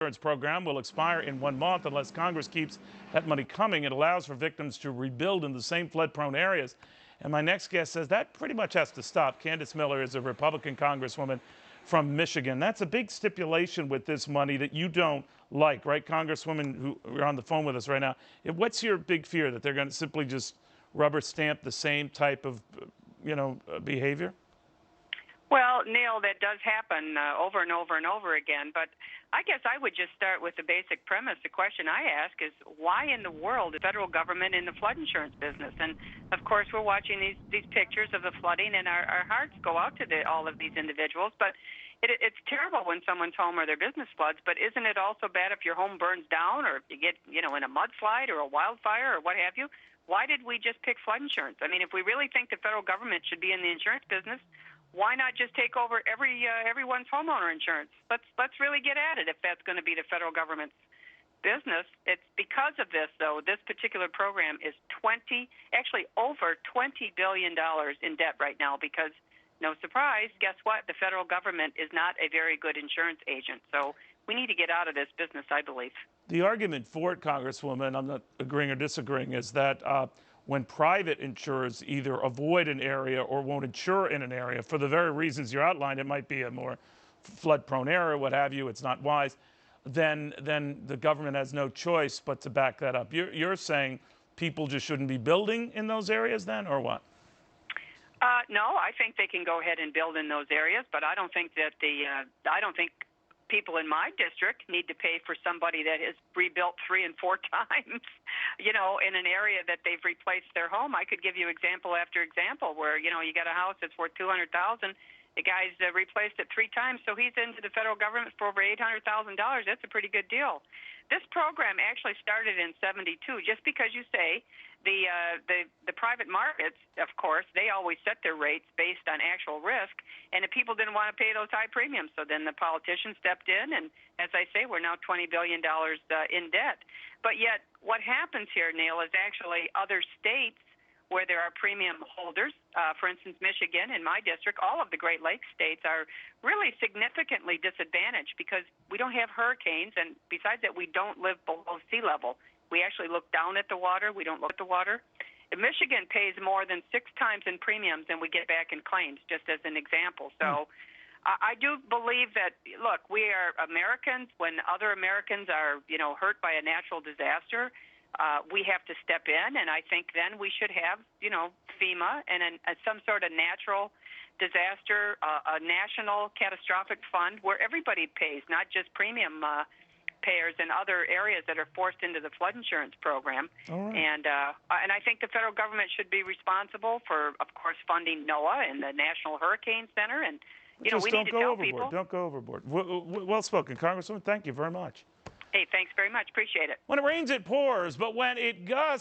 insurance program will expire in 1 month unless Congress keeps that money coming. It allows for victims to rebuild in the same flood-prone areas. And my next guest says that pretty much has to stop. Candice Miller is a Republican congresswoman from Michigan. That's a big stipulation with this money that you don't like, right, Congresswoman, who are on the phone with us right now? What's your big fear, that they're going to simply just rubber stamp the same type of, behavior? Well, Neil, that does happen over and over and over again. But I guess I would just start with the basic premise. The question I ask is, why in the world is the federal government in the flood insurance business? And, of course, we're watching these pictures of the flooding, and our hearts go out to all of these individuals. But it's terrible when someone's home or their business floods. But isn't it also bad if your home burns down, or if you get, in a mudslide or a wildfire or what have you? Why did we just pick flood insurance? I mean, if we really think the federal government should be in the insurance business, why not just take over everyone's homeowner insurance? Let's really get at it if that's going to be the federal government's business. It's because of this, though. This particular program is over $20 billion in debt right now because, no surprise, guess what? The federal government is not a very good insurance agent. So we need to get out of this business, I believe. The argument for it, Congresswoman, I'm not agreeing or disagreeing, is that when private insurers either avoid an area or won't insure in an area for the very reasons you outlined, it might be a more flood-prone area, what have you, it's not wise, then the government has no choice but to back that up. You're saying people just shouldn't be building in those areas then, or what? No, I think they can go ahead and build in those areas, but I don't think that people in my district need to pay for somebody that has rebuilt 3 and 4 times, in an area that they've replaced their home. I could give you example after example where, you got a house that's worth $200,000. The guy's replaced it 3 times, so he's into the federal government for over $800,000. That's a pretty good deal. This program actually started in '72. Just because you say the private markets, of course, they always set their rates based on actual risk, and the people didn't want to pay those high premiums. So then the politicians stepped in, and as I say, we're now $20 billion in debt. But yet what happens here, Neil, is actually other states where there are premium holders, for instance, Michigan, in my district, all of the Great Lakes states are really significantly disadvantaged because we don't have hurricanes, and besides that, we don't live below sea level. We actually look down at the water. We don't look at the water. And Michigan pays more than 6 times in premiums than we get back in claims, just as an example. So I do believe that, look, we are Americans. When other Americans are, hurt by a natural disaster, we have to step in, and I think then we should have, FEMA and some sort of natural disaster, a national catastrophic fund where everybody pays, not just premium payers in other areas that are forced into the flood insurance program. All right. And I think the federal government should be responsible for, of course, funding NOAA and the National Hurricane Center. And, we need to tell people. Don't go overboard. Well spoken, Congresswoman. Thank you very much. Hey, thanks very much. Appreciate it. When it rains, it pours, but when it gusts,